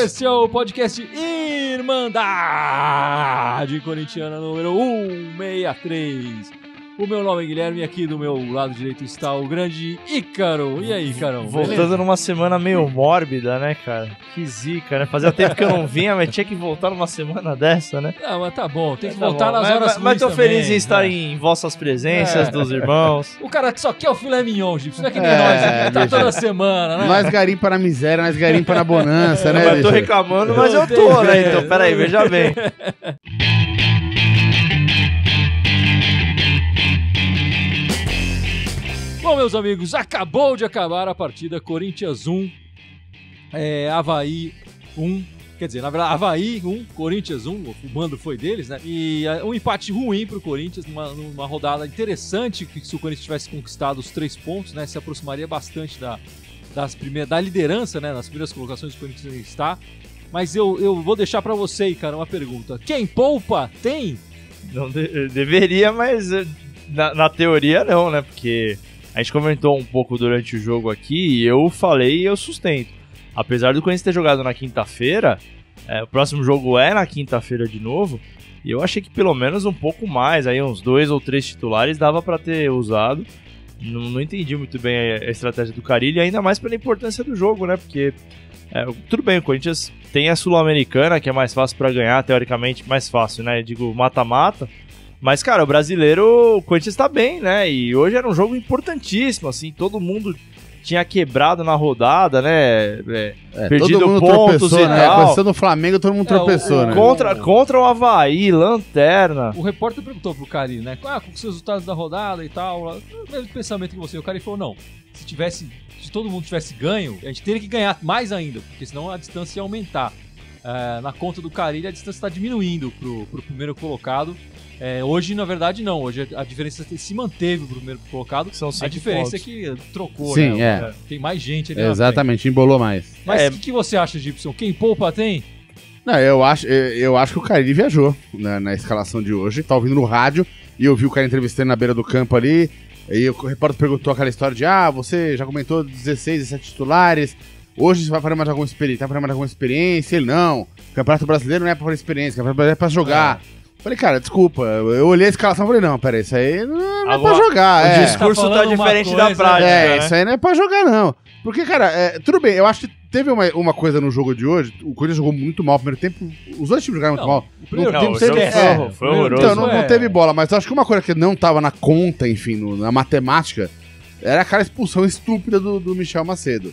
Esse é o podcast Irmandade Corintiana número 163. O meu nome é Guilherme e aqui do meu lado direito está o grande Ícaro. E aí, Ícaro? Voltando beleza? Numa semana meio mórbida, né, cara? Que zica, né? Fazia tempo que eu não vinha, mas tinha que voltar numa semana dessa, né? Não, mas tá bom, tem que Tá voltar bom. nas horas Mas tô também, feliz em estar né? em vossas presenças, dos irmãos. O cara só quer o filé mignon, Gipsy. Não é que nem nós aqui, tá toda semana, né? Nós garimpa na miséria, nós garimpa na bonança, né? Eu tô bicho? reclamando, mas eu tô, né? Então, peraí, veja bem. Bom, meus amigos, acabou de acabar a partida Corinthians 1, Avaí 1. Quer dizer, na verdade, Avaí 1, Corinthians 1, o mando foi deles, né? E um empate ruim pro Corinthians, numa rodada interessante, que se o Corinthians tivesse conquistado os 3 pontos, né? Se aproximaria bastante da liderança, né? Nas primeiras colocações do Corinthians está. Mas eu vou deixar pra você, cara, uma pergunta. Quem poupa tem? Não deveria, mas na teoria não, né? Porque a gente comentou um pouco durante o jogo aqui e eu falei e eu sustento. Apesar do Corinthians ter jogado na quinta-feira, o próximo jogo é na quinta-feira de novo, e eu achei que pelo menos um pouco mais, aí uns 2 ou 3 titulares dava pra ter usado. Não entendi muito bem a estratégia do Carille, ainda mais pela importância do jogo, né? Porque, tudo bem, o Corinthians tem a Sul-Americana, que é mais fácil pra ganhar, teoricamente mais fácil, né? Eu digo mata-mata. Mas, cara, o brasileiro, o Corinthians tá bem, né? E hoje era um jogo importantíssimo, assim, todo mundo tinha quebrado na rodada, né? Perdido todo mundo pontos tropeçou, e né? tal. Questão do Flamengo, todo mundo tropeçou, né? Contra o Avaí, lanterna. O repórter perguntou pro Carille, né? Com os resultados da rodada e tal. O mesmo pensamento que você. O Carille falou, não, se todo mundo tivesse ganho, a gente teria que ganhar mais ainda, porque senão a distância ia aumentar. Na conta do Carille, a distância está diminuindo pro primeiro colocado. Hoje, na verdade, não. Hoje a diferença se manteve pro primeiro colocado. São 5 a diferença pontos. é que trocou, Sim, né? Tem mais gente ali na frente. Exatamente, embolou mais. Mas o que você acha, Gibson? Quem poupa tem? Não, eu acho que o Carille viajou na escalação de hoje. Tá ouvindo no rádio e eu vi o cara entrevistando na beira do campo ali. E o repórter perguntou aquela história de você já comentou 16, 17 titulares. Hoje você vai fazer mais alguma experiência? Tá fazendo mais alguma experiência? Ele, não. O Campeonato Brasileiro não é pra fazer experiência, o Campeonato Brasileiro é pra jogar. Falei, cara, desculpa. Eu olhei a escalação e falei, não, pera, isso aí não é pra jogar. O discurso tá diferente da prática. Né? Isso aí não é pra jogar, não. Porque, cara, tudo bem, eu acho que teve uma coisa no jogo de hoje. O Corinthians jogou muito mal no primeiro tempo. Os dois times jogaram muito mal. O primeiro tempo foi horroroso. Então, não teve bola, mas eu acho que uma coisa que não tava na conta, enfim, na matemática, era aquela expulsão estúpida do Michel Macedo.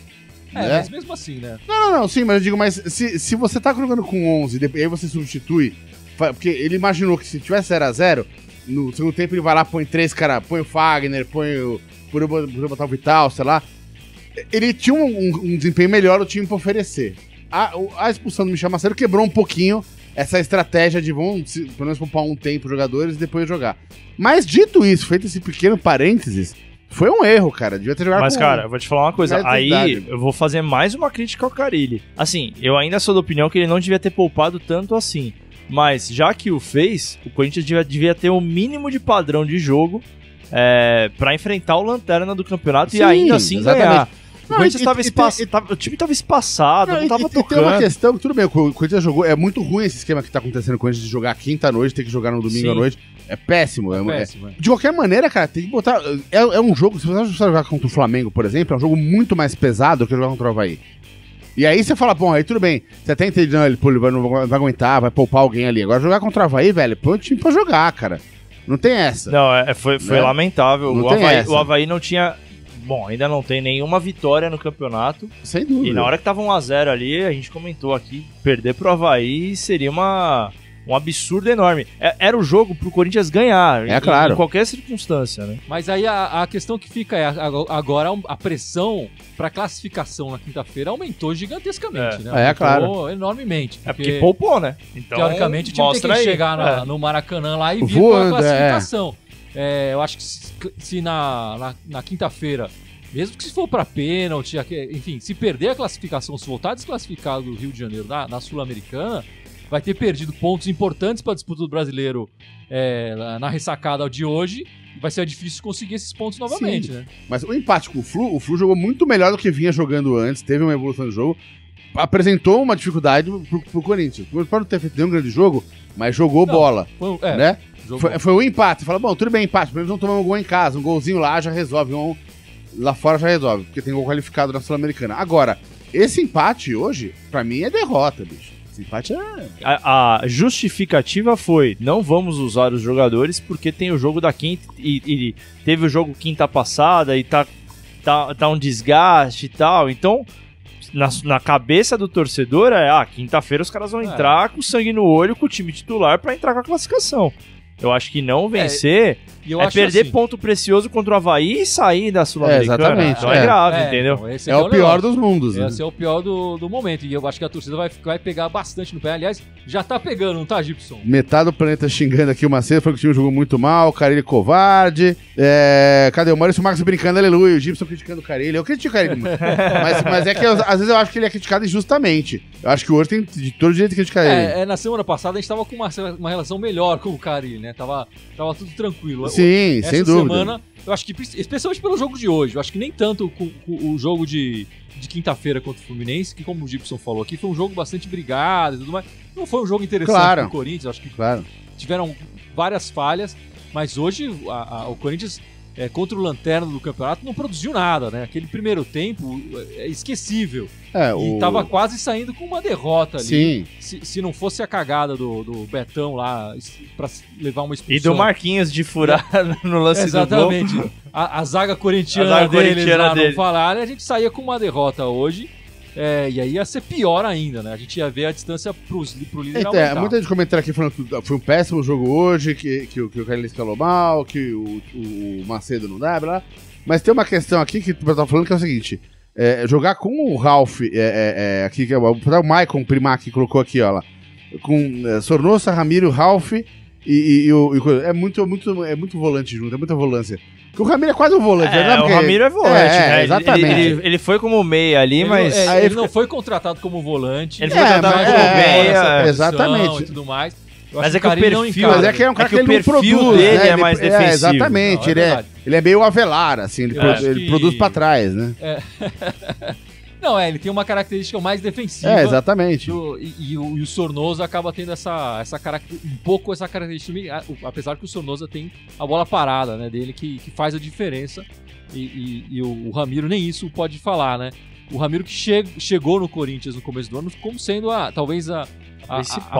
Né? Mas mesmo assim, né? Não, sim, mas eu digo, mas se você tá jogando com 11 e aí você substitui, porque ele imaginou que se tivesse 0x0, no segundo tempo ele vai lá, põe 3 caras, põe o Fagner, podia botar o Vital, sei lá. Ele tinha um desempenho melhor, o time pra oferecer. A expulsão do Michel Macedo quebrou um pouquinho essa estratégia de vamos, pelo menos, poupar um tempo os jogadores e depois jogar. Mas dito isso, feito esse pequeno parênteses, foi um erro, cara. Devia ter jogado Mas, cara, eu vou te falar uma coisa. Aí, eu vou fazer mais uma crítica ao Carille. Assim, eu ainda sou da opinião que ele não devia ter poupado tanto assim. Mas, já que o fez, o Corinthians devia ter o mínimo de padrão de jogo pra enfrentar o lanterna do campeonato. Sim, e ainda assim exatamente. Ganhar. O Corinthians o time tava espaçado, não tava tocando. Tem uma questão que, tudo bem, o Corinthians jogou, é muito ruim esse esquema que tá acontecendo com o Corinthians de jogar quinta à noite, ter que jogar no domingo à noite. É péssimo. Péssimo. De qualquer maneira, cara, tem que botar... É um jogo, se você jogar contra o Flamengo, por exemplo, é um jogo muito mais pesado que jogar contra o Avaí. E aí você fala, bom, aí tudo bem, você até entende, não, ele não vai aguentar, vai poupar alguém ali. Agora jogar contra o Avaí, velho, põe o time pra jogar, cara. Não tem essa. Não, foi lamentável. Não o Avaí não tinha... Bom, ainda não tem nenhuma vitória no campeonato. Sem dúvida. E na hora que tava 1x0 ali, a gente comentou aqui, perder pro Avaí seria um absurdo enorme. Era o jogo pro Corinthians ganhar, claro. Em qualquer circunstância, né? Mas aí a questão que fica agora a pressão pra classificação na quinta-feira aumentou gigantescamente, né? Aumentou claro. enormemente. Porque poupou, né? Então, teoricamente, o time tem que chegar no Maracanã lá e vir com a classificação. Eu acho que se na quinta-feira, mesmo que se for pra pênalti, enfim, se perder a classificação, se voltar desclassificado do Rio de Janeiro na Sul-Americana, vai ter perdido pontos importantes para a disputa do brasileiro na ressacada de hoje. Vai ser difícil conseguir esses pontos novamente, né? Mas o empate com o Flu jogou muito melhor do que vinha jogando antes, teve uma evolução do jogo. apresentou uma dificuldade pro Corinthians. Pode não ter feito nenhum grande jogo, mas jogou bola, né? Foi um empate. Fala, bom, tudo bem, empate, pelo menos não tomamos um gol em casa, um golzinho lá já resolve, lá fora já resolve, porque tem gol qualificado na Sul-Americana. Agora, esse empate hoje, pra mim, é derrota, bicho. Esse empate é... A justificativa foi, não vamos usar os jogadores porque tem o jogo da quinta e teve o jogo quinta passada e tá um desgaste e tal, então... Na cabeça do torcedor quinta-feira os caras vão entrar com sangue no olho com o time titular pra entrar com a classificação. Eu acho que não vencer é perder assim, ponto precioso contra o Avaí e sair da Sul-Americana. Exatamente. Então é grave, entendeu? Então esse é o pior dos mundos. Esse é o pior do momento. E eu acho que a torcida vai pegar bastante no pé. Aliás, já tá pegando, não tá, Gibson? Metade do planeta xingando aqui o Macedo, falou que o time jogou muito mal, o Carille covarde. Cadê o Maurício Marcos brincando, aleluia. O Gibson criticando o Carille. Eu critico o Carille muito. mas é que às vezes eu acho que ele é criticado injustamente. Eu acho que o hoje tem de todo jeito de criticar ele. Na semana passada a gente tava com uma relação melhor com o Carille, né? Tava tudo tranquilo. Sim, sem dúvida. Semana, eu acho que, especialmente pelo jogo de hoje, eu acho que nem tanto com o jogo de quinta-feira contra o Fluminense, que como o Gibson falou aqui, foi um jogo bastante brigado e tudo mais. Não foi um jogo interessante pro Corinthians, acho que tiveram várias falhas, mas hoje o Corinthians, contra o Lanterna do campeonato, não produziu nada, né? Aquele primeiro tempo é esquecível. E tava quase saindo com uma derrota ali. Sim. Se não fosse a cagada do Betão lá pra levar uma expulsão. E do Marquinhos de furar no lance do gol. Exatamente. A zaga corintiana deles lá não falaram, a gente saía com uma derrota hoje. E aí ia ser pior ainda, né? A gente ia ver a distância pro líder aumentar. Muita gente comentando aqui falando que foi um péssimo jogo hoje, que o Carille escalou mal, que o Macedo não dá, blá. Mas tem uma questão aqui que tu tá falando que é o seguinte: jogar com o Ralf, aqui, que é o Maicon Primac que colocou aqui, ó lá, com Sornosa, Ramiro, Ralf é muito volante junto, é muita volância. Porque o Ramiro é quase um volante, né? O Ramiro é volante, né? Exatamente. Ele foi como meia ali, mas... Ele não foi contratado como volante. Ele foi contratado como meia. Exatamente. E tudo mais. Mas é que o perfil... Mas é que é um cara que ele não produz, dele né? é mais defensivo. Exatamente. Ele é meio Avelar, assim. Ele produz pra trás, né? Não, ele tem uma característica mais defensiva. Exatamente. E o Sornosa acaba tendo um pouco essa característica, apesar que o Sornosa tem a bola parada, né, dele, que faz a diferença. E o Ramiro nem isso pode falar, né? O Ramiro que chegou no Corinthians no começo do ano como sendo talvez a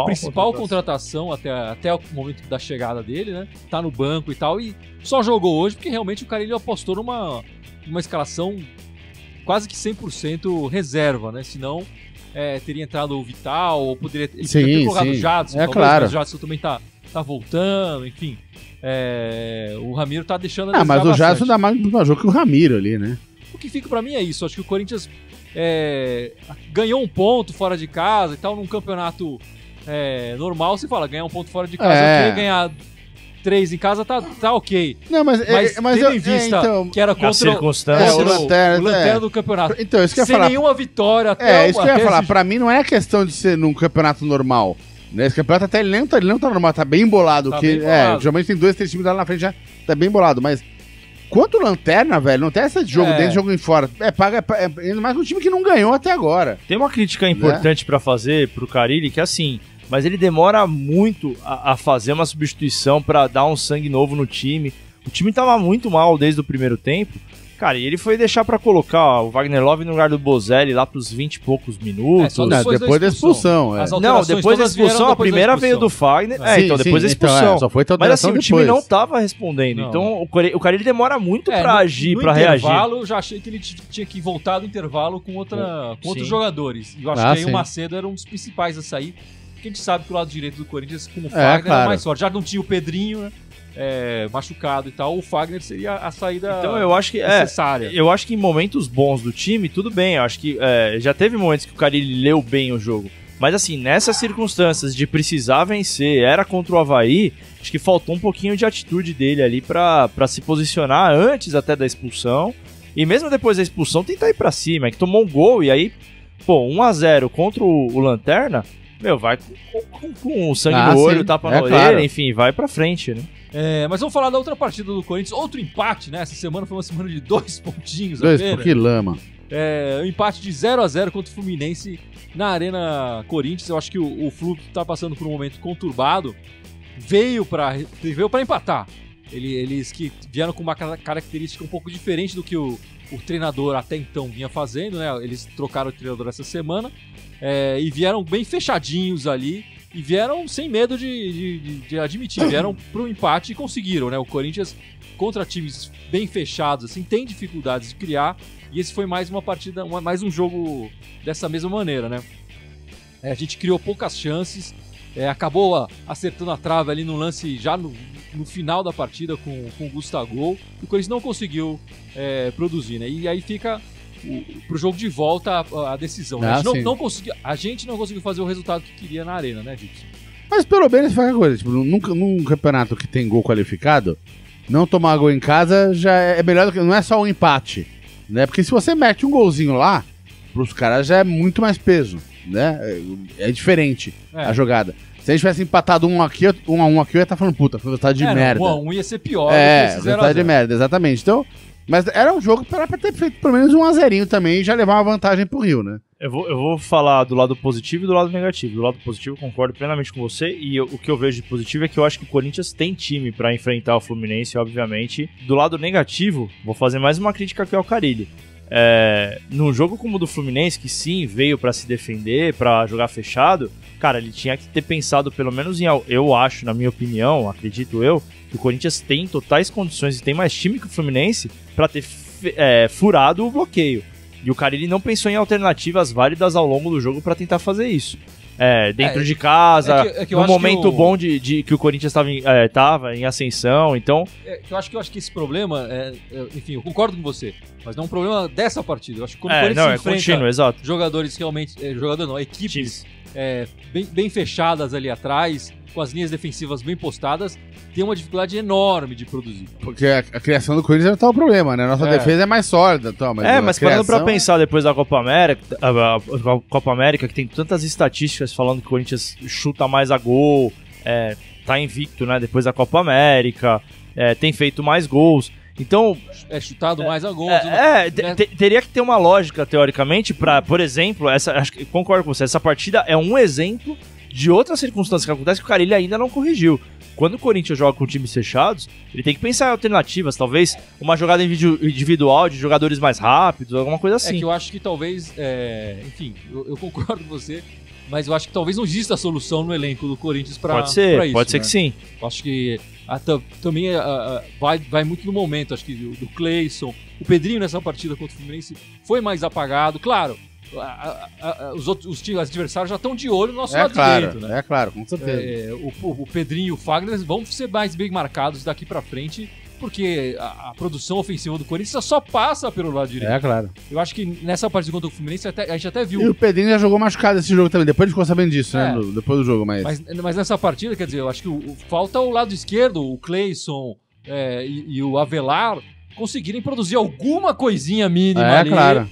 principal contratação até o momento da chegada dele, né? Tá no banco e tal, e só jogou hoje porque realmente o Carille apostou numa escalação quase que 100% reserva, né? Senão teria entrado o Vital, ou poderia ter colocado o Jadson. Claro. Mas o Jadson também tá voltando, enfim. O Ramiro tá deixando a mas o Jadson dá mais no jogo que o Ramiro ali, né? O que fica pra mim é isso. Acho que o Corinthians ganhou um ponto fora de casa e tal, num campeonato normal. Você fala, ganhar um ponto fora de casa, ganhar 3 em casa tá ok. Não, mas tendo em vista que era contra o Lanterna do campeonato. Então, isso que eu ia sem falar. Nenhuma vitória até isso que eu ia falar. Pra mim não é questão de ser num campeonato normal. Esse campeonato até ele não tá normal, tá bem bolado. Geralmente tem 2, 3 times lá na frente, já tá bem bolado. Mas quanto o Lanterna, velho, não tem essa de jogo dentro, jogo em fora. Ainda mais um time que não ganhou até agora. Tem uma crítica importante pra fazer pro Carille, que é assim... Mas ele demora muito a fazer uma substituição pra dar um sangue novo no time. O time tava muito mal desde o primeiro tempo. Cara, e ele foi deixar pra colocar o Wagner Love no lugar do Bozelli lá pros 20 e poucos minutos. Depois da expulsão. Não, depois da expulsão, a primeira veio do Fagner. Então, depois da expulsão. Só foi mas assim, o time não tava respondendo. Não. Então, o cara ele demora muito pra agir, pra reagir. No intervalo, eu já achei que ele tinha que voltar do intervalo com outros jogadores. E eu acho que aí o Macedo era um dos principais a sair. Porque a gente sabe que o lado direito do Corinthians, com o Fagner, era mais forte. Já não tinha o Pedrinho, né? Machucado e tal, o Fagner seria a saída necessária. Eu acho que em momentos bons do time, tudo bem. Eu acho que já teve momentos que o Carille leu bem o jogo. Mas assim, nessas circunstâncias de precisar vencer, era contra o Avaí, acho que faltou um pouquinho de atitude dele ali pra se posicionar antes até da expulsão. E mesmo depois da expulsão, tentar ir pra cima. É que tomou um gol e aí, 1-0 contra o Lanterna, vai com o sangue no olho, tapa na orelha, enfim, vai pra frente, né? Mas vamos falar da outra partida do Corinthians, outro empate, né? Essa semana foi uma semana de 2 pontinhos. 2 por que lama. Um empate de 0-0 contra o Fluminense na Arena Corinthians. Eu acho que o Flu tá passando por um momento conturbado. Veio pra empatar. Eles que vieram com uma característica um pouco diferente do que o treinador até então vinha fazendo, né? Eles trocaram o treinador essa semana e vieram bem fechadinhos ali e vieram sem medo de admitir. Vieram pro empate e conseguiram, né? O Corinthians contra times bem fechados, assim, tem dificuldades de criar. E esse foi mais uma partida, mais um jogo dessa mesma maneira, né? A gente criou poucas chances, acabou acertando a trave ali no lance já no final da partida com o Gustavo. E o Corinthians não conseguiu produzir, né? E aí fica pro jogo de volta a decisão. Né? A gente não conseguiu fazer o resultado que queria na Arena, né, Gibson? Mas pelo menos faz uma coisa, tipo, num campeonato que tem gol qualificado, não tomar gol em casa já é melhor do que. Não é só um empate. Né? Porque se você mete um golzinho lá, pros caras já é muito mais peso, né? É diferente a jogada. Se a gente tivesse empatado 1 a 1 aqui, eu ia estar falando, puta, foi resultado de merda. 1 a 1 ia ser pior resultado de merda, exatamente. Então, mas era um jogo pra ter feito pelo menos 1-0 também e já levar uma vantagem pro Rio, né? Eu vou falar do lado positivo e do lado negativo. Do lado positivo, eu concordo plenamente com você. E o que eu vejo de positivo é que eu acho que o Corinthians tem time pra enfrentar o Fluminense, obviamente. Do lado negativo, vou fazer mais uma crítica aqui ao Carille. Num jogo como o do Fluminense, que sim, veio pra se defender, pra jogar fechado, cara, ele tinha que ter pensado pelo menos eu acho, na minha opinião, acredito eu, que o Corinthians tem totais condições e tem mais time que o Fluminense pra ter furado o bloqueio. E o Carille não pensou em alternativas válidas ao longo do jogo pra tentar fazer isso. Dentro de casa, no momento bom de que o Corinthians estava em ascensão, então... Eu acho que esse problema, enfim, eu concordo com você, mas não é um problema dessa partida. Eu acho que quando o Corinthians enfrenta jogadores realmente... equipes bem fechadas ali atrás, com as linhas defensivas bem postadas, tem uma dificuldade enorme de produzir. Porque a criação do Corinthians tá o problema, né? Nossa defesa é mais sólida. Mas parando pra pensar depois da Copa América, a Copa América, que tem tantas estatísticas falando que o Corinthians chuta mais a gol, tá invicto, né? Depois da Copa América, tem feito mais gols. Então... chutado mais a gol. Teria que ter uma lógica, teoricamente, pra, por exemplo, concordo com você, essa partida é um exemplo de outras circunstâncias que acontecem que o Carille ainda não corrigiu. Quando o Corinthians joga com times fechados, ele tem que pensar em alternativas, talvez uma jogada individual de jogadores mais rápidos, alguma coisa assim. Que eu acho que talvez, enfim, eu concordo com você, mas eu acho que talvez não exista a solução no elenco do Corinthians para isso. Pode ser que sim. Eu acho que também vai muito no momento, acho que do Cleison. O Pedrinho nessa partida contra o Fluminense foi mais apagado, claro. Os adversários já estão de olho no nosso lado direito, né? Claro, com certeza. O Pedrinho e o Fagner vão ser mais bem marcados daqui pra frente, porque a produção ofensiva do Corinthians só passa pelo lado direito. Claro. Eu acho que nessa partida contra o Fluminense a gente até viu. E o Pedrinho já jogou machucado esse jogo também, depois a gente ficou sabendo disso, né? Depois do jogo, mas nessa partida, quer dizer, eu acho que falta o lado esquerdo, o Cleison e o Avelar conseguirem produzir alguma coisinha mínima ali. Claro.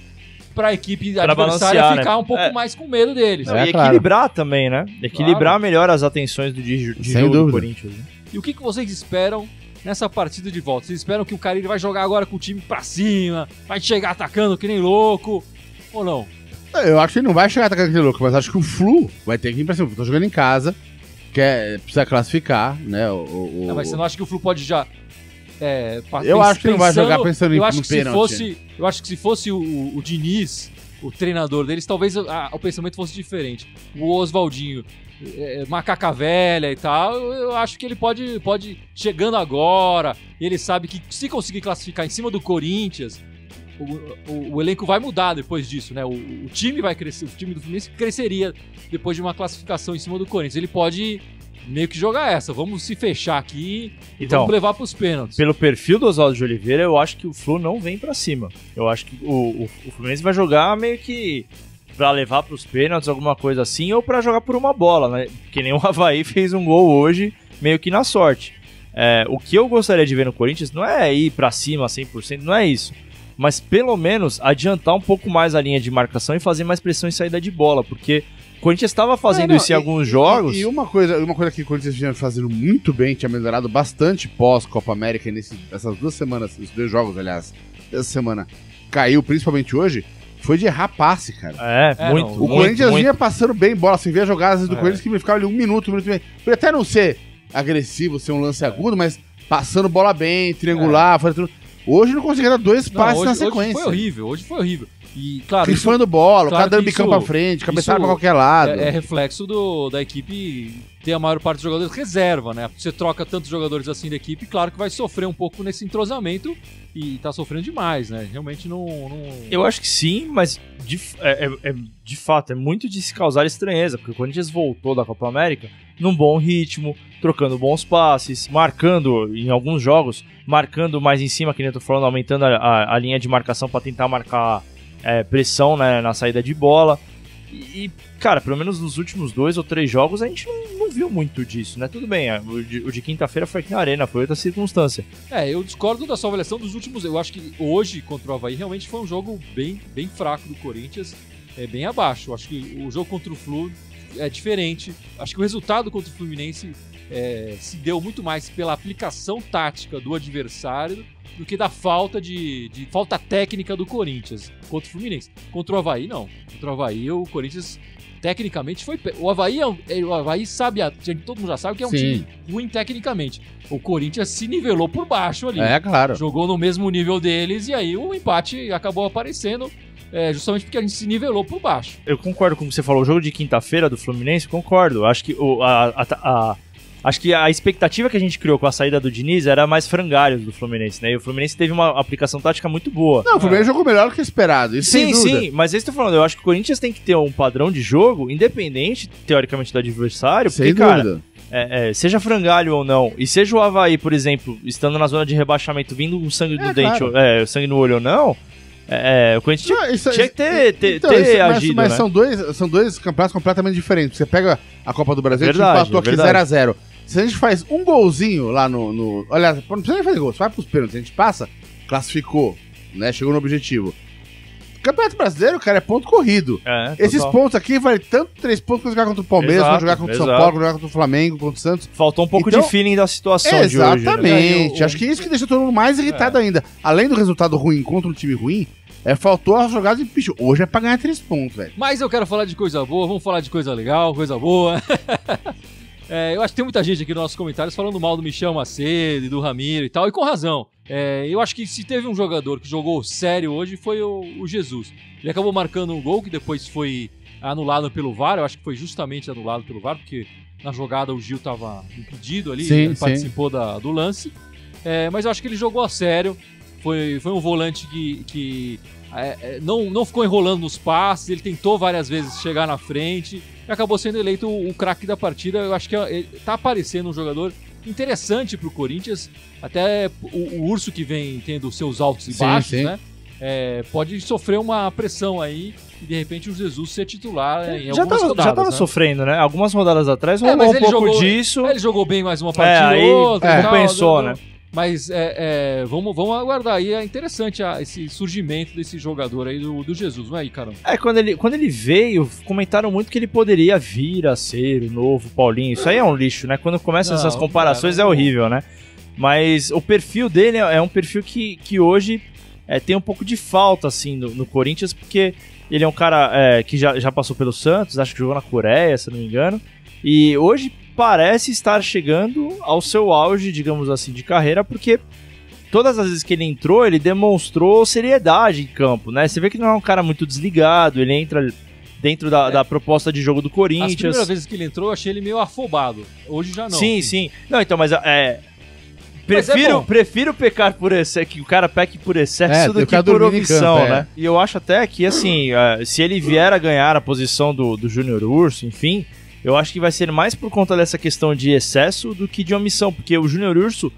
Pra equipe adversária ficar um pouco mais com medo deles. Equilibrar também, né? Equilibrar melhor as atenções de jogo do Corinthians. Né? E o que vocês esperam nessa partida de volta? Vocês esperam que o Carille vai jogar agora com o time pra cima, vai chegar atacando que nem louco, ou não? Eu acho que ele não vai chegar atacando que nem louco, mas acho que o Flu vai ter que ir pra cima. Tô jogando em casa, precisa classificar, né? Mas você não acha que o Flu pode já... eu acho que não vai jogar pensando no pênalti. Eu acho que se fosse o Diniz, o treinador deles, talvez o pensamento fosse diferente. O Oswaldinho, macaca velha e tal, eu acho que ele pode chegando agora, ele sabe que se conseguir classificar em cima do Corinthians, o elenco vai mudar depois disso, né? O time vai crescer, o time do Fluminense cresceria depois de uma classificação em cima do Corinthians. Ele pode... meio que jogar vamos se fechar aqui e vamos levar pros pênaltis. Pelo perfil do Oswaldo de Oliveira, eu acho que o Flu não vem pra cima. Eu acho que o Fluminense vai jogar meio que pra levar pros pênaltis, alguma coisa assim, ou pra jogar por uma bola, né? Que nem o Avaí fez um gol hoje, meio que na sorte. O que eu gostaria de ver no Corinthians não é ir pra cima 100%, não é isso. Mas pelo menos adiantar um pouco mais a linha de marcação e fazer mais pressão em saída de bola, porque... O Corinthians estava fazendo isso em alguns jogos. E uma coisa que o Corinthians vinha fazendo muito bem, tinha melhorado bastante pós-Copa América, nessas 2 semanas, os 2 jogos, aliás, essa semana, caiu principalmente hoje, foi de errar passe, cara. Muito. O Corinthians vinha passando bem bola, assim, via jogadas do Corinthians que ficava ali um minuto e meio. Podia até não ser agressivo, ser um lance agudo, mas passando bola bem, triangular, fazendo tudo. Hoje não conseguia dar 2 passes na sequência. Hoje foi horrível. E, claro, rifando bola, o cara dando bicão pra frente, cabeçada pra qualquer lado. É reflexo da equipe ter a maior parte dos jogadores reserva, né? Você troca tantos jogadores assim da equipe, claro que vai sofrer um pouco nesse entrosamento e tá sofrendo demais, né? Realmente não... Eu acho que sim, mas de fato é muito de se causar estranheza, porque o Corinthians voltou da Copa América num bom ritmo, trocando bons passes, marcando em alguns jogos, marcando mais em cima, que nem eu tô falando, aumentando a linha de marcação para tentar marcar pressão, né, na saída de bola. E, cara, pelo menos nos últimos 2 ou 3 jogos a gente não viu muito disso, né? Tudo bem, o de quinta-feira foi aqui na Arena, foi outra circunstância. Eu discordo da sua avaliação dos últimos. Eu acho que hoje, contra o Avaí, realmente foi um jogo bem fraco do Corinthians, bem abaixo. Eu acho que o jogo contra o Flu é diferente. Acho que o resultado contra o Fluminense se deu muito mais pela aplicação tática do adversário do que da falta de falta técnica do Corinthians contra o Fluminense. Contra o Avaí, não. Contra o Avaí, o Corinthians tecnicamente foi... O Avaí sabe, todo mundo já sabe que é um time ruim tecnicamente. O Corinthians se nivelou por baixo ali. Claro. Jogou no mesmo nível deles e aí o empate acabou aparecendo justamente porque a gente se nivelou por baixo. Eu concordo com o que você falou. O jogo de quinta-feira do Fluminense, concordo. Acho que Acho que a expectativa que a gente criou com a saída do Diniz era mais frangalhos do Fluminense, né? E o Fluminense teve uma aplicação tática muito boa. Não, o Fluminense jogou melhor do que esperado, isso sem dúvida. Sim, mas é isso que eu tô falando. Eu acho que o Corinthians tem que ter um padrão de jogo, independente, teoricamente, do adversário. Sem dúvida. Cara, seja frangalho ou não, e seja o Avaí, por exemplo, estando na zona de rebaixamento, vindo com sangue no dente, sangue no olho ou não, o Corinthians tinha que ter agido, mas né? são dois campeonatos completamente diferentes. Você pega a Copa do Brasil, a gente empatou aqui 0x0. Se a gente faz um golzinho lá no... Olha, não precisa nem fazer gol, você vai pros pênaltis, a gente passa, classificou, né? Chegou no objetivo. O Campeonato Brasileiro, cara, é ponto corrido. Esses pontos aqui valem tanto 3 pontos quando jogar contra o Palmeiras, quando jogar contra o São Paulo, quando jogar contra o Flamengo, contra o Santos. Faltou um pouco de feeling da situação de hoje. Exatamente. Acho que é isso que deixa todo mundo mais irritado ainda. Além do resultado ruim contra um time ruim, faltou a jogada de bicho. Hoje é pra ganhar 3 pontos, velho. Mas eu quero falar de coisa boa, vamos falar de coisa legal, coisa boa. Eu acho que tem muita gente aqui nos nossos comentários falando mal do Michel Macedo e do Ramiro e tal, e com razão. Eu acho que se teve um jogador que jogou sério hoje foi o Jesus. Ele acabou marcando um gol que depois foi anulado pelo VAR, eu acho que foi justamente anulado pelo VAR, porque na jogada o Gil estava impedido ali, ele participou do lance. Mas eu acho que ele jogou a sério, foi um volante que não ficou enrolando nos passes, ele tentou várias vezes chegar na frente e acabou sendo eleito o craque da partida. Eu acho que tá aparecendo um jogador interessante pro Corinthians, até o Urso, que vem tendo seus altos e baixos, né? Pode sofrer uma pressão aí e de repente o Jesus ser titular em algumas rodadas. Já tava sofrendo, né? Algumas rodadas atrás rolou um pouco disso. Ele jogou bem mais uma partida ou outra. Compensou, né? Mas vamos aguardar aí. É interessante esse surgimento desse jogador aí do Jesus, não é aí, caramba? Quando ele veio, comentaram muito que ele poderia vir a ser o novo Paulinho. Isso aí é um lixo, né? Quando começam essas comparações é horrível, né? Mas o perfil dele é um perfil que hoje tem um pouco de falta, assim, no Corinthians, porque ele é um cara que já passou pelo Santos, acho que jogou na Coreia, se não me engano, e hoje parece estar chegando ao seu auge, digamos assim, de carreira, porque todas as vezes que ele entrou, ele demonstrou seriedade em campo, né? Você vê que não é um cara muito desligado, ele entra dentro da proposta de jogo do Corinthians. As primeiras vezes que ele entrou, eu achei ele meio afobado. Hoje já não. Sim. Não, então, mas prefiro pecar por excesso, que o cara peque por excesso do que por omissão, né? E eu acho até que, assim, se ele vier a ganhar a posição do Júnior Urso, enfim, eu acho que vai ser mais por conta dessa questão de excesso do que de omissão, porque o Júnior Urso,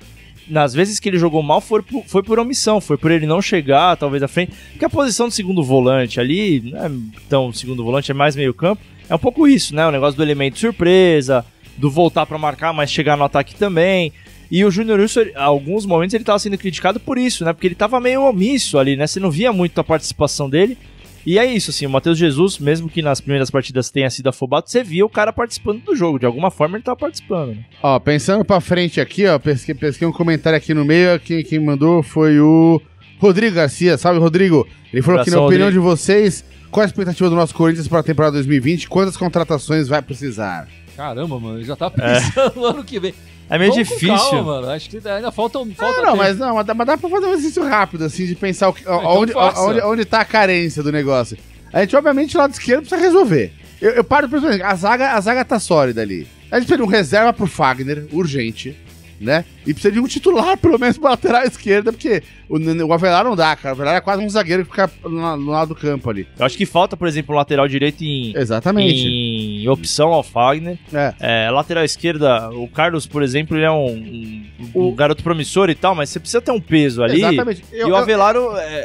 nas vezes que ele jogou mal, foi por omissão, foi por ele não chegar, talvez, à frente, porque a posição do segundo volante ali, não é tão segundo volante, é mais meio campo, é um pouco isso, né? O negócio do elemento surpresa, do voltar pra marcar, mas chegar no ataque também. E o Júnior Urso, em alguns momentos, ele tava sendo criticado por isso, né? Porque ele tava meio omisso ali, né? Você não via muito a participação dele. E é isso, assim, o Matheus Jesus, mesmo que nas primeiras partidas tenha sido afobado, você via o cara participando do jogo, de alguma forma ele tava participando, né? Pensando pra frente aqui, pesquei um comentário aqui no meio, quem mandou foi o Rodrigo Garcia, salve, Rodrigo. Ele falou que, na opinião de vocês, qual a expectativa do nosso Corinthians para a temporada 2020? Quantas contratações vai precisar? Caramba, mano, ele já tá pensando no ano que vem. É meio difícil. Calma, mano. Acho que ainda falta mas dá pra fazer um exercício rápido, assim, de pensar onde tá a carência do negócio. A gente, obviamente, lado esquerdo precisa resolver. Eu paro do pensamento, a zaga tá sólida ali. A gente precisa de um reserva pro Fagner, urgente, né? E precisa de um titular, pelo menos, pra lateral esquerda, porque o Avelar não dá, cara. O Avelar é quase um zagueiro que fica no lado do campo ali. Eu acho que falta, por exemplo, um lateral direito em opção ao Fagner. Lateral esquerda, o Carlos, por exemplo, ele é um garoto promissor e tal, mas você precisa ter um peso ali. Exatamente. E o Avelar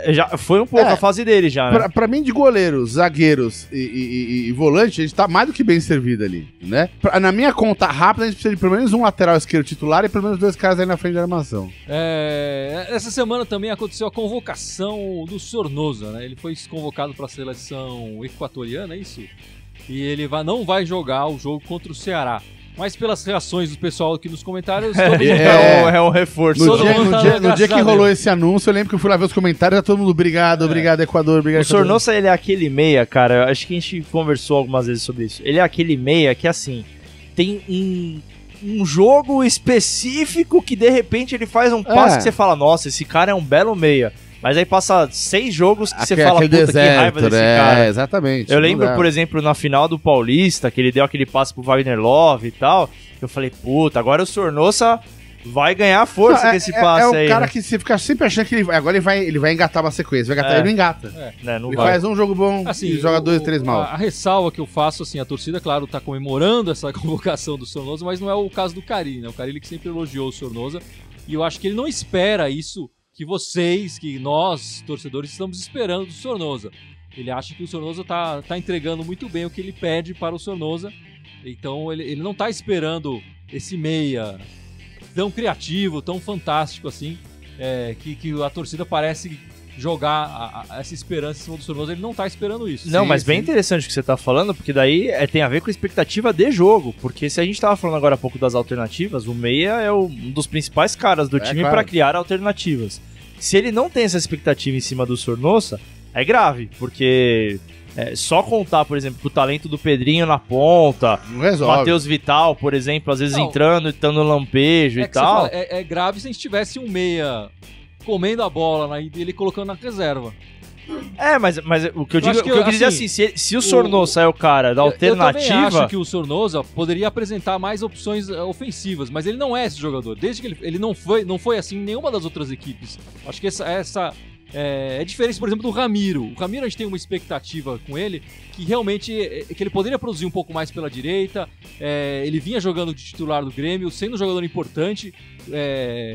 já foi um pouco a fase dele já, né? Pra mim, de goleiros, zagueiros e volante, a gente tá mais do que bem servido ali, né? Na minha conta rápida, a gente precisa de pelo menos um lateral esquerdo titular e pelo menos 2 caras aí na frente da armação. Essa semana também aconteceu a convocação do Sornosa, né? Ele foi convocado para a seleção equatoriana, é isso? E ele não vai jogar o jogo contra o Ceará. Mas pelas reações do pessoal aqui nos comentários... É um reforço. No dia que rolou esse anúncio, eu lembro que eu fui lá ver os comentários, todo mundo, obrigado, Equador, obrigado. O Sornosa, ele é aquele meia, cara, acho que a gente conversou algumas vezes sobre isso. Ele é aquele meia que, assim, tem um jogo específico que de repente ele faz um passe que você fala, nossa, esse cara é um belo meia. Mas aí passa 6 jogos que você fala, puta, que raiva desse cara. Exatamente. Eu lembro, por exemplo, na final do Paulista, que ele deu aquele passe pro Wagner Love e tal, eu falei, puta, agora o Sornosa vai ganhar força com esse passe aí. É o cara que você fica sempre achando que agora ele vai engatar uma sequência. Ele não engata. Ele faz um jogo bom assim, e joga 2, 3 mal. A ressalva que eu faço, assim, a torcida, claro, tá comemorando essa convocação do Sornosa, mas não é o caso do Carille, né? O Carille que sempre elogiou o Sornosa. E eu acho que ele não espera isso que nós, torcedores, estamos esperando do Sornosa. Ele acha que o Sornosa tá entregando muito bem o que ele pede para o Sornosa. Então ele não tá esperando esse meia tão criativo, tão fantástico assim, que a torcida parece jogar essa esperança em cima do Sornosa. Ele não tá esperando isso. Não, mas bem interessante o que você tá falando, porque daí tem a ver com a expectativa de jogo, porque se a gente tava falando agora há pouco das alternativas, o meia é um dos principais caras do time para criar alternativas. Se ele não tem essa expectativa em cima do Sornosa, é grave, porque só contar, por exemplo, com o talento do Pedrinho na ponta, Matheus Vital, por exemplo, às vezes entrando e dando lampejo e tal. É grave se a gente tivesse um meia comendo a bola e ele colocando na reserva. Mas o que eu queria dizer assim, se o Sornosa é o cara da alternativa... Eu também acho que o Sornosa poderia apresentar mais opções ofensivas, mas ele não é esse jogador. Desde que ele não foi assim em nenhuma das outras equipes. Acho que essa é diferente, por exemplo, do Ramiro. O Ramiro, a gente tem uma expectativa com ele que realmente que ele poderia produzir um pouco mais pela direita. Ele vinha jogando de titular do Grêmio, sendo um jogador importante.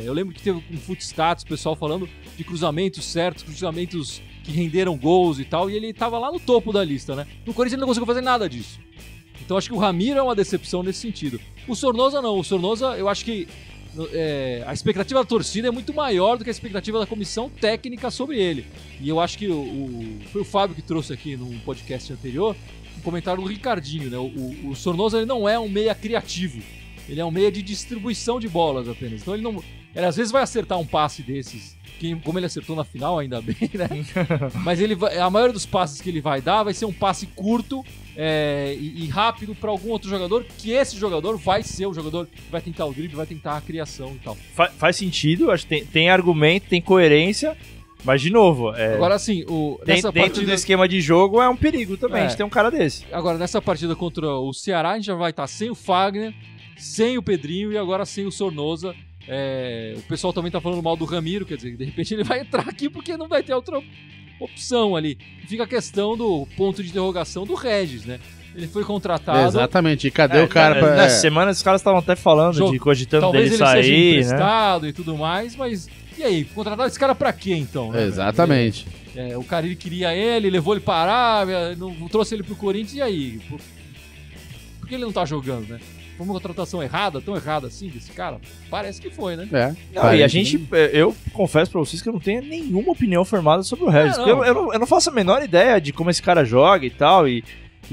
Eu lembro que teve um Footstats, o pessoal falando de cruzamentos certos, cruzamentos que renderam gols e tal, e ele tava lá no topo da lista, né? No Corinthians ele não conseguiu fazer nada disso. Então acho que o Ramiro é uma decepção nesse sentido. O Sornosa não. O Sornosa, eu acho que a expectativa da torcida é muito maior do que a expectativa da comissão técnica sobre ele. E eu acho que foi o Fábio que trouxe aqui num podcast anterior um comentário do Ricardinho, né? O Sornosa, ele não é um meia criativo. Ele é um meia de distribuição de bolas apenas. Então ele às vezes vai acertar um passe desses, como ele acertou na final, ainda bem, né? Mas a maioria dos passes que ele vai dar vai ser um passe curto e rápido para algum outro jogador, que esse jogador vai ser o jogador que vai tentar o drible, vai tentar a criação e tal. Faz sentido, acho que tem argumento, tem coerência, mas de novo... Agora assim, dentro do esquema de jogo é um perigo também, a gente tem um cara desse. Agora, nessa partida contra o Ceará, a gente já vai estar sem o Fagner, sem o Pedrinho e agora sem o Sornosa. O pessoal também tá falando mal do Ramiro, quer dizer, de repente ele vai entrar aqui porque não vai ter outra opção ali. Fica a questão do ponto de interrogação do Regis, né? Ele foi contratado... Exatamente, e cadê o cara? Nessa semana os caras estavam até falando de cogitando dele sair, talvez ele seja emprestado, né? E tudo mais, mas e aí? Contrataram esse cara pra quê então? Né? Exatamente. O cara ele queria ele, levou ele para a Arábia, trouxe ele pro Corinthians, e aí? Por que ele não tá jogando, né? Foi uma contratação errada, tão errada assim, desse cara? Parece que foi, né? E a gente, eu confesso pra vocês que eu não tenho nenhuma opinião formada sobre o Regis. Eu não faço a menor ideia de como esse cara joga e tal, e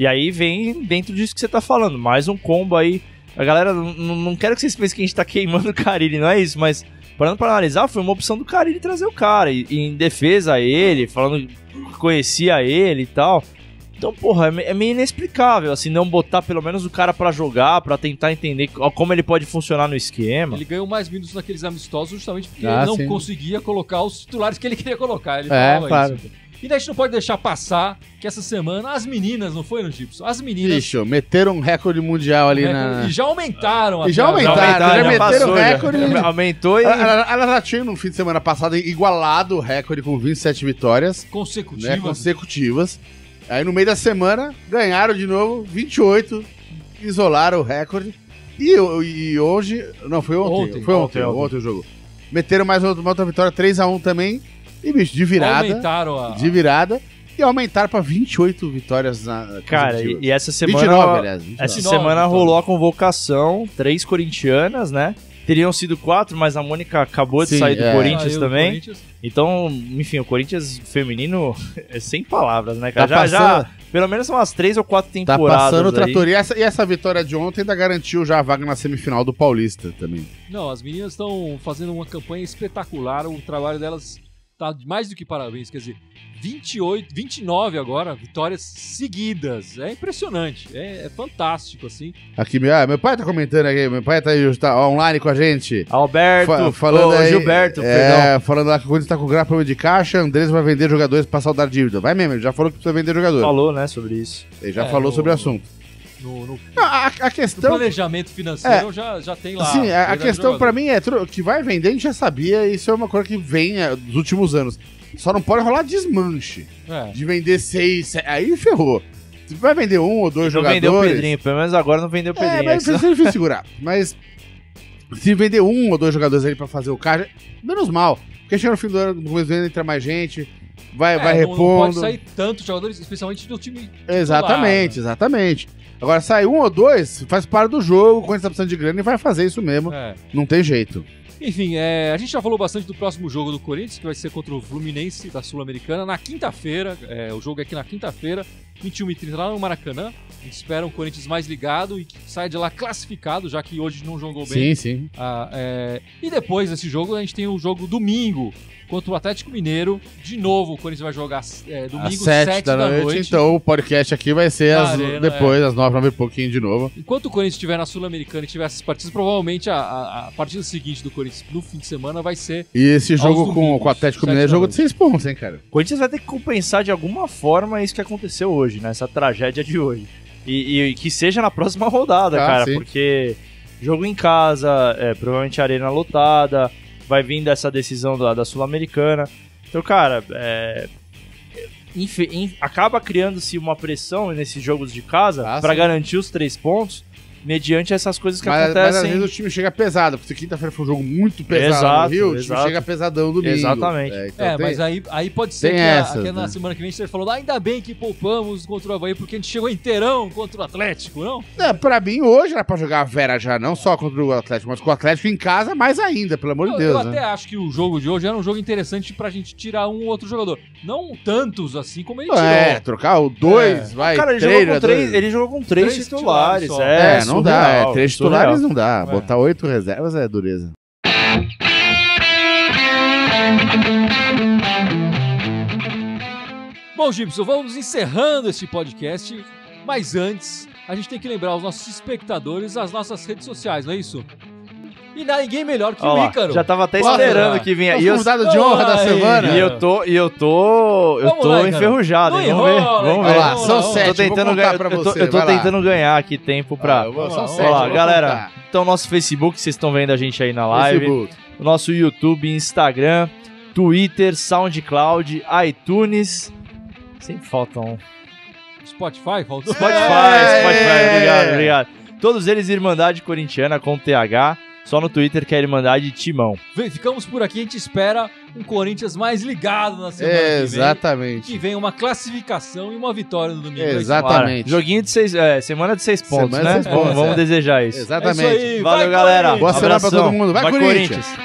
aí vem dentro disso que você tá falando, mais um combo aí. A galera, não quero que vocês pensem que a gente tá queimando o Carille, não é isso, mas parando pra analisar, foi uma opção do Carille trazer o cara. E em defesa a ele, falando que conhecia ele e tal. Então, porra, é meio inexplicável, assim, não botar pelo menos o cara pra jogar, pra tentar entender como ele pode funcionar no esquema. Ele ganhou mais minutos naqueles amistosos justamente porque ele não conseguia colocar os titulares que ele queria colocar. Ele falava claro. isso. E daí a gente não pode deixar passar que essa semana as meninas, não foi, no Gibson? As meninas... Bicho, meteram um recorde mundial ali E já aumentaram. Já meteram o recorde. Aumentou e... Ela já tinha no fim de semana passado igualado o recorde com 27 vitórias. Consecutivas. Né, consecutivas. Aí no meio da semana, ganharam de novo 28, isolaram o recorde. E hoje... Não, foi ontem. Foi ontem o jogo. Meteram mais uma outra vitória, 3-1 também. E, bicho, de virada. Aumentaram de virada. E aumentaram pra 28 vitórias na... Cara, e essa semana... 29, aliás. 29. Essa semana rolou a convocação, 3 corintianas, né? Teriam sido 4, mas a Mônica acabou de sair do Corinthians também. Então, enfim, o Corinthians feminino é sem palavras, né, cara? Já pelo menos umas 3 ou 4 temporadas. Tá passando o trator. E essa vitória de ontem ainda garantiu já a vaga na semifinal do Paulista também. Não, as meninas estão fazendo uma campanha espetacular. O trabalho delas tá mais do que parabéns. Quer dizer, 29 agora, vitórias seguidas. É impressionante. É fantástico, assim. Aqui, meu pai tá comentando aqui. Meu pai tá online com a gente. Alberto, falando aí, Gilberto, perdão. Falando lá que quando está com grave problema de caixa, Andrés vai vender jogadores pra saldar dívida. Vai mesmo, ele já falou que precisa vender jogador. Falou, né, sobre isso. Ele já falou sobre o assunto. A questão... No planejamento financeiro já tem lá. Sim, a questão pra mim é que vai vender, a gente já sabia, isso é uma coisa que vem dos últimos anos. Só não pode rolar desmanche. De vender 6, aí ferrou. Se vai vender 1 ou 2 jogadores... Não vendeu o Pedrinho, pelo menos agora não vendeu o Pedrinho. Mas é difícil segurar. Mas se vender 1 ou 2 jogadores aí pra fazer o caixa, menos mal. Porque chega no fim do ano, no começo do ano entra mais gente, vai repondo. Não pode sair tantos jogadores, especialmente do time exatamente, titular, né? Exatamente. Agora, sai 1 ou 2, faz parte do jogo, quando você tá precisando de grana, e vai fazer isso mesmo. Não tem jeito. Enfim, a gente já falou bastante do próximo jogo do Corinthians, que vai ser contra o Fluminense da Sul-Americana, na quinta-feira. O jogo é aqui na quinta-feira, 21h30, lá no Maracanã. A gente espera um Corinthians mais ligado e que saia de lá classificado, já que hoje não jogou bem. Sim. E depois desse jogo, a gente tem o jogo domingo contra o Atlético Mineiro. De novo, o Corinthians vai jogar domingo, às 7 da noite. Então o podcast aqui vai ser depois, às 9, 9 e pouquinho de novo. Enquanto o Corinthians estiver na Sul-Americana e tiver essas partidas, provavelmente a partida seguinte do Corinthians no fim de semana vai ser... E esse jogo com o Atlético Mineiro é jogo de 6 pontos, hein, cara? O Corinthians vai ter que compensar de alguma forma isso que aconteceu hoje, né? Essa tragédia de hoje. E que seja na próxima rodada, cara. Sim. Porque jogo em casa, provavelmente arena lotada, vai vindo essa decisão da Sul-Americana. Então, cara, acaba criando-se uma pressão nesses jogos de casa pra garantir os 3 pontos, mediante essas coisas que acontecem. Mas às vezes o time chega pesado, porque quinta-feira foi um jogo muito pesado no Rio, o time chega pesadão domingo. Exatamente. Então mas aí pode ser que na semana que vem você falou, ainda bem que poupamos contra o Avaí, porque a gente chegou inteirão contra o Atlético, não? Pra mim, hoje era pra jogar a Vera já, não só contra o Atlético, mas com o Atlético em casa, mais ainda, pelo amor de Deus. Eu até acho que o jogo de hoje era um jogo interessante pra gente tirar um ou outro jogador. Não tantos assim como ele tirou. Trocar o 2, vai. Cara, ele jogou com 3 titulares. Não dá, 3 titulares não dá. Botar 8 reservas é dureza. Bom, Gibson, vamos encerrando esse podcast, mas antes a gente tem que lembrar os nossos espectadores as nossas redes sociais, não é isso? E não há ninguém melhor que o Ícaro. Já tava até esperando que vinha. E o convidado de honra da semana. E eu tô enferrujado, hein? Vamos ver. Lá, são 7, eu tô tentando ganhar aqui tempo pra... São 7, lá, galera. Então, nosso Facebook, vocês estão vendo a gente aí na live. O nosso YouTube, Instagram, Twitter, SoundCloud, iTunes. Sempre faltam... Spotify, faltou? Spotify, obrigado. Todos eles Irmandade Corintiana com TH. Só no Twitter que é Irmandade Timão. Ficamos por aqui, a gente espera um Corinthians mais ligado na semana Exatamente. Que vem uma classificação e uma vitória no domingo. Exatamente. Joguinho de 6, semana de 6 pontos, semana né? 6 pontos, vamos desejar isso. Exatamente. É isso aí. Valeu, galera. Boa semana pra todo mundo. Vai, Corinthians.